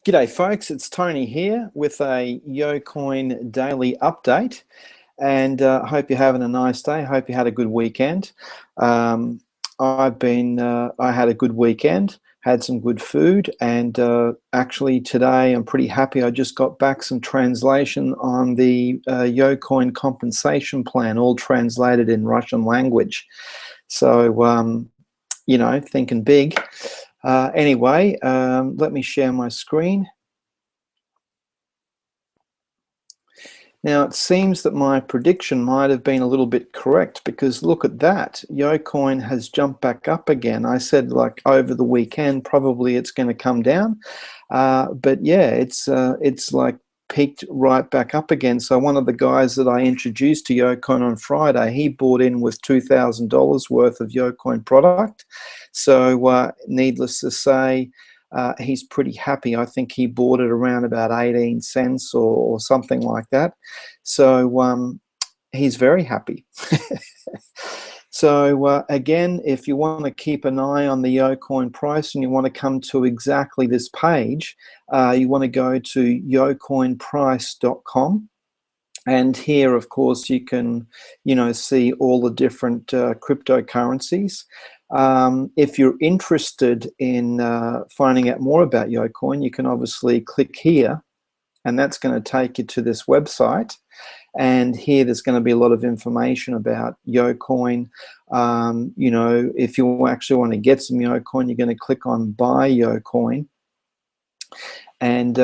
G'day folks, it's Tony here with a YOcoin daily update, and hope you're having a nice day. Hope you had a good weekend. I had a good weekend, had some good food, and actually today I'm pretty happy. I just got back some translation on the YOcoin compensation plan, all translated in Russian language. So, you know, thinking big. Anyway, let me share my screen. Now, it seems that my prediction might have been a little bit correct, because look at that. YOcoin has jumped back up again. I said, like, over the weekend, probably it's going to come down. But yeah, it's like peaked right back up again. So one of the guys that I introduced to YOcoin on Friday, he bought in with $2,000 worth of YOcoin product. So needless to say, he's pretty happy. I think he bought it around about 18 cents or something like that. So he's very happy. So again, if you want to keep an eye on the YOcoin price and you want to come to exactly this page, you want to go to YOcoinprice.com. And here, of course, you can, see all the different cryptocurrencies. If you're interested in finding out more about YOcoin, you can obviously click here, and that's going to take you to this website. And here there's going to be a lot of information about YOcoin. If you actually want to get some YOcoin, you're going to click on Buy YOcoin. And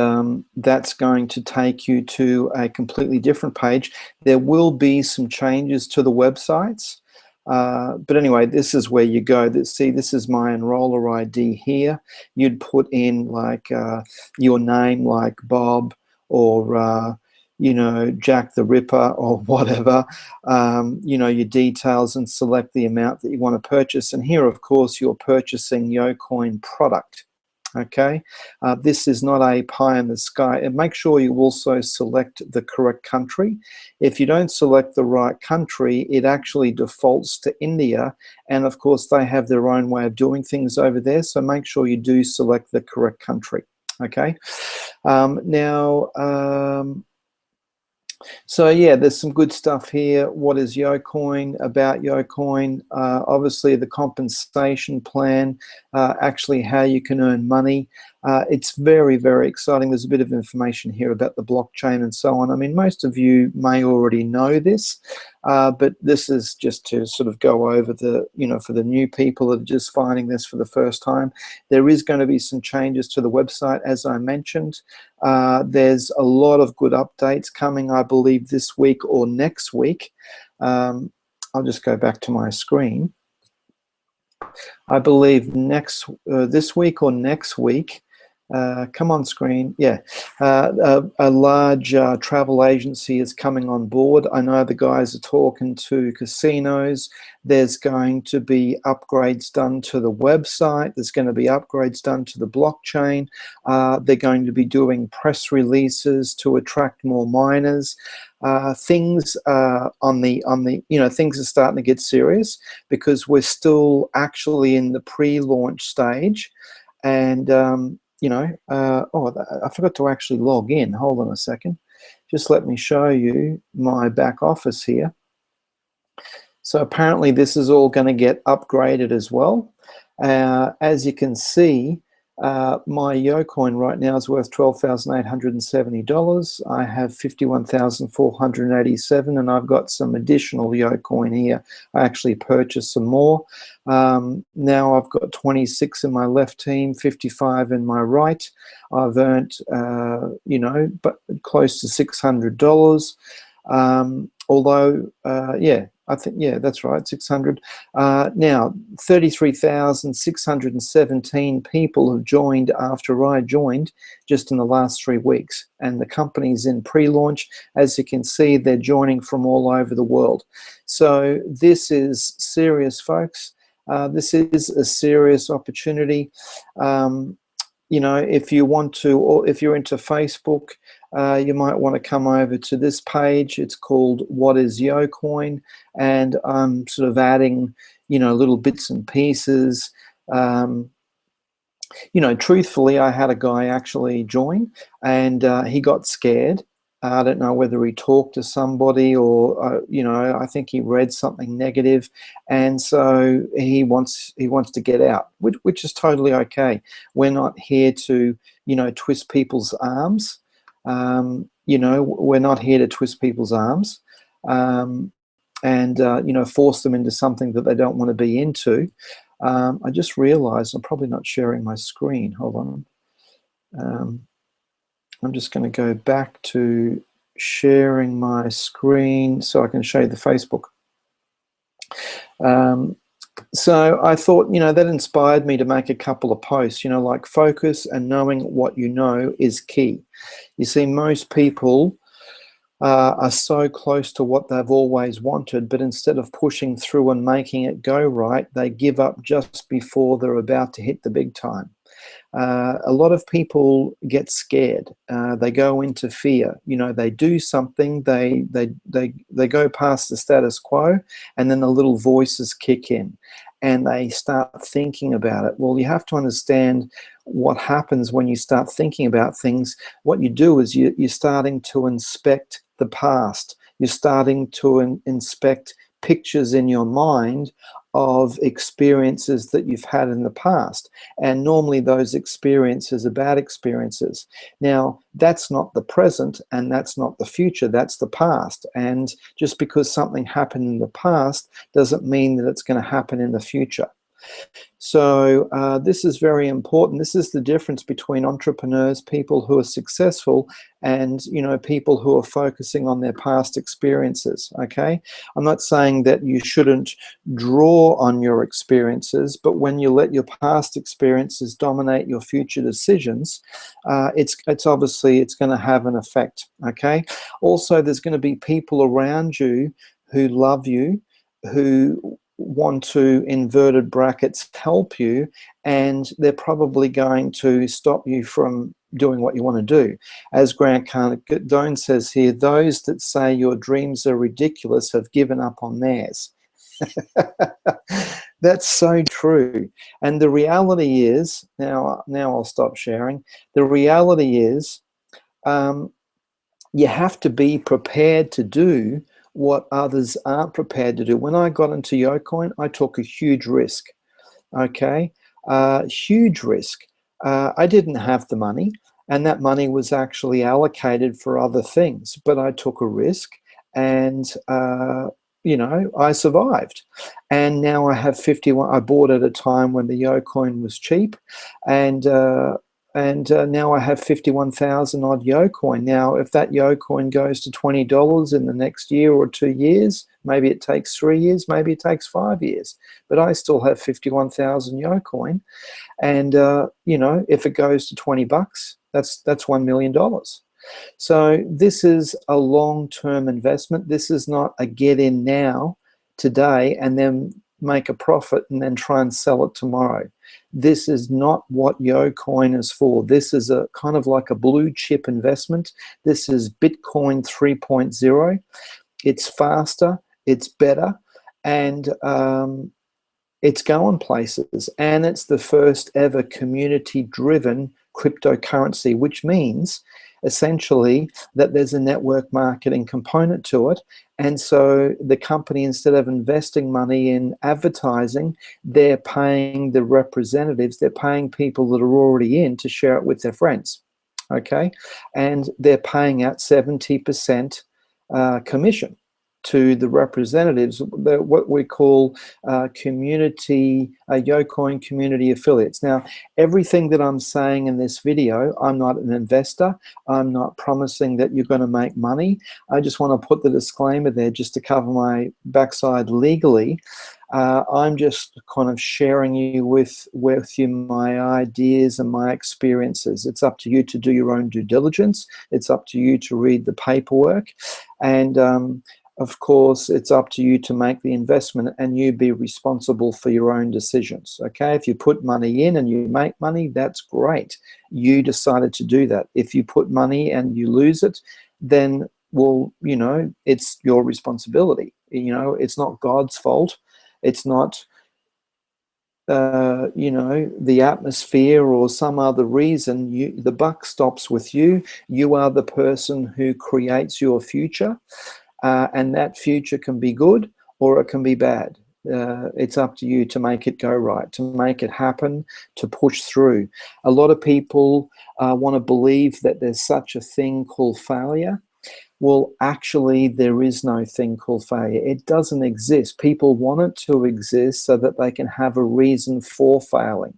that's going to take you to a completely different page. There will be some changes to the websites. But anyway, this is where you go. This is my enroller ID here. You'd put in like your name, like Bob, or Jack the Ripper, or whatever, your details, and select the amount that you want to purchase. And here, of course, you're purchasing YOcoin product. Okay, this is not a pie in the sky. And make sure you also select the correct country. If you don't select the right country, it actually defaults to India, and of course they have their own way of doing things over there, so make sure you do select the correct country. Okay, so yeah, there's some good stuff here. What is YOcoin? About YOcoin, obviously the compensation plan, actually how you can earn money. It's very, very exciting. There's a bit of information here about the blockchain and so on. I mean, most of you may already know this, but this is just to sort of go over the, for the new people that are just finding this for the first time. There is going to be some changes to the website, as I mentioned. There's a lot of good updates coming, I believe, this week or next week. I'll just go back to my screen. I believe this week or next week. Come on screen. Yeah, a large travel agency is coming on board. I know the guys are talking to casinos. There's going to be upgrades done to the website. There's going to be upgrades done to the blockchain. They're going to be doing press releases to attract more miners. Things on the things are starting to get serious, because we're still actually in the pre-launch stage. And I forgot to actually log in. Hold on a second. Just let me show you my back office here. So apparently this is all going to get upgraded as well. As you can see, my YOcoin right now is worth $12,870. I have 51,487, and I've got some additional YOcoin here. I actually purchased some more. Now I've got 26 in my left team, 55 in my right. I've earned, but close to $600. Although, I think, that's right, 600. Now, 33,617 people have joined after I joined, just in the last 3 weeks. And the company's in pre-launch. As you can see, they're joining from all over the world. So this is serious, folks. This is a serious opportunity. If you want to, or if you're into Facebook, you might want to come over to this page. It's called What is YOcoin? And I'm sort of adding, little bits and pieces. you know, truthfully, I had a guy actually join, and he got scared. I don't know whether he talked to somebody or, you know, I think he read something negative, and so he wants to get out, which is totally okay. We're not here to, you know, twist people's arms. You know, we're not here to twist people's arms, and you know, force them into something that they don't want to be into. I just realized I'm probably not sharing my screen. Hold on. I'm just going to go back to sharing my screen so I can show you the Facebook. So I thought, you know, that inspired me to make a couple of posts, you know, like focus and knowing what you know is key. You see, most people are so close to what they've always wanted, but instead of pushing through and making it go right, they give up just before they're about to hit the big time. A lot of people get scared. They go into fear. You know, they do something, they go past the status quo, and then the little voices kick in, and they start thinking about it. Well, you have to understand what happens when you start thinking about things. What you do is you're starting to inspect the past. You're starting to inspect pictures in your mind of experiences that you've had in the past, and normally those experiences are bad experiences. Now, that's not the present and that's not the future, that's the past. And just because something happened in the past doesn't mean that it's going to happen in the future. So this is very important. This is the difference between entrepreneurs, people who are successful, and, you know, people who are focusing on their past experiences. Okay, I'm not saying that you shouldn't draw on your experiences, but when you let your past experiences dominate your future decisions, it's obviously it's going to have an effect. Okay, also there's going to be people around you who love you, who want to, inverted brackets, help you, and they're probably going to stop you from doing what you want to do. As Grant Cardone says here, those that say your dreams are ridiculous have given up on theirs. That's so true. And the reality is, now I'll stop sharing. The reality is, you have to be prepared to do what others aren't prepared to do. When I got into YOcoin, I took a huge risk. Okay, huge risk. I didn't have the money, and that money was actually allocated for other things, but I took a risk, and you know, I survived. And now I have 51. I bought at a time when the YOcoin was cheap, and now I have 51,000 odd YOcoin. Now, if that YOcoin goes to $20 in the next year or 2 years, maybe it takes 3 years, maybe it takes 5 years, but I still have 51,000 YOcoin. And you know, if it goes to $20, that's $1 million. So this is a long-term investment. This is not a get in now, today, and then make a profit and then try and sell it tomorrow. This is not what YOcoin is for. This is a kind of like a blue chip investment. This is Bitcoin 3.0. It's faster, it's better, and it's going places. And it's the first ever community-driven cryptocurrency, which means essentially that there's a network marketing component to it. And so the company, instead of investing money in advertising, they're paying the representatives, they're paying people that are already in to share it with their friends. Okay, and they're paying out 70% commission to the representatives, what we call YOcoin community affiliates. Now, everything that I'm saying in this video, I'm not an investor. I'm not promising that you're going to make money. I just want to put the disclaimer there just to cover my backside legally. I'm just kind of sharing with you my ideas and my experiences. It's up to you to do your own due diligence. It's up to you to read the paperwork. And of course, it's up to you to make the investment and you be responsible for your own decisions. Okay, if you put money in and you make money, that's great. You decided to do that. If you put money and you lose it, then, well, you know, it's your responsibility. You know, it's not God's fault. It's not you know, the atmosphere or some other reason, the buck stops with you. You are the person who creates your future, and that future can be good or it can be bad. It's up to you to make it go right, to make it happen, to push through. A lot of people want to believe that there's such a thing called failure. Well, actually, there is no thing called failure. It doesn't exist. People want it to exist so that they can have a reason for failing.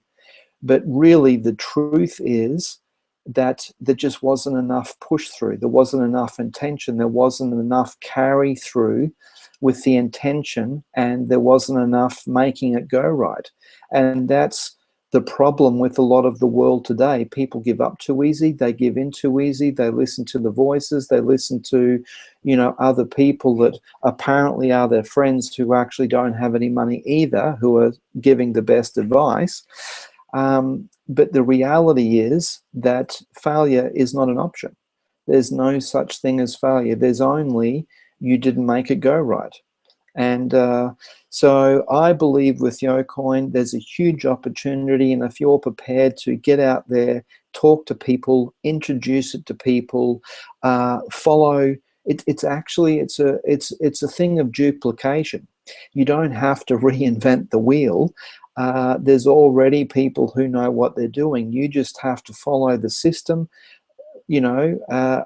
But really, the truth is that there just wasn't enough push through. There wasn't enough intention. There wasn't enough carry through with the intention, and there wasn't enough making it go right. And that's the problem with a lot of the world today. People give up too easy, they give in too easy, they listen to the voices, they listen to, you know, other people that apparently are their friends who actually don't have any money either, who are giving the best advice. But the reality is that failure is not an option. There's no such thing as failure. There's only you didn't make it go right. And so I believe with YOcoin, there's a huge opportunity. And if you're prepared to get out there, talk to people, introduce it to people, follow, it's a thing of duplication. You don't have to reinvent the wheel. There's already people who know what they're doing. You just have to follow the system, you know,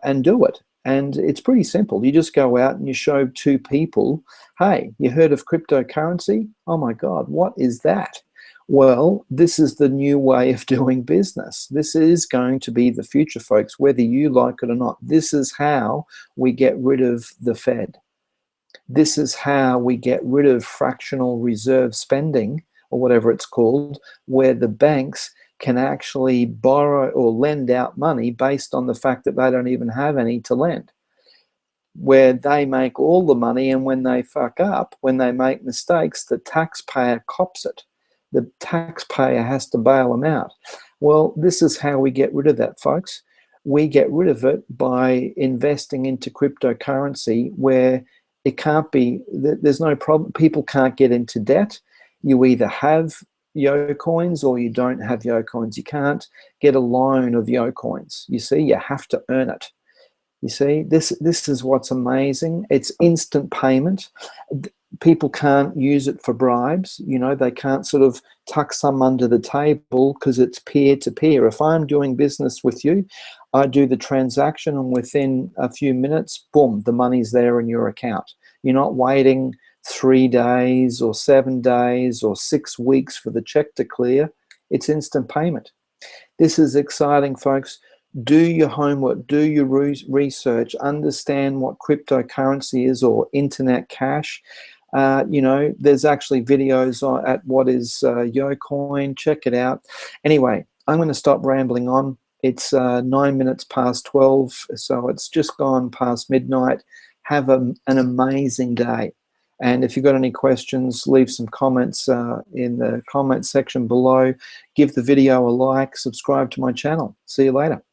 and do it. And it's pretty simple. You just go out and you show two people, hey, you heard of cryptocurrency? Oh my God, what is that? Well, this is the new way of doing business. This is going to be the future, folks, whether you like it or not. This is how we get rid of the Fed. This is how we get rid of fractional reserve spending, or whatever it's called, where the banks can actually borrow or lend out money based on the fact that they don't even have any to lend, where they make all the money, and when they fuck up, when they make mistakes, the taxpayer cops it. The taxpayer has to bail them out. Well, this is how we get rid of that, folks. We get rid of it by investing into cryptocurrency, where it can't be, there's no problem. People can't get into debt. You either have YOcoins or you don't have YOcoins. You can't get a loan of YOcoins. You see, you have to earn it. You see, this is what's amazing. It's instant payment. People can't use it for bribes. You know, they can't sort of tuck some under the table because it's peer to peer. If I'm doing business with you, I do the transaction, and within a few minutes, boom, the money's there in your account. You're not waiting 3 days or 7 days or 6 weeks for the check to clear. It's instant payment. This is exciting, folks. Do your homework, do your research, understand what cryptocurrency is, or internet cash. You know, there's actually videos at what is YOcoin. Check it out. Anyway, I'm going to stop rambling on. It's 9 minutes past 12, so it's just gone past midnight. Have an amazing day. And if you've got any questions, leave some comments in the comment section below. Give the video a like, subscribe to my channel. See you later.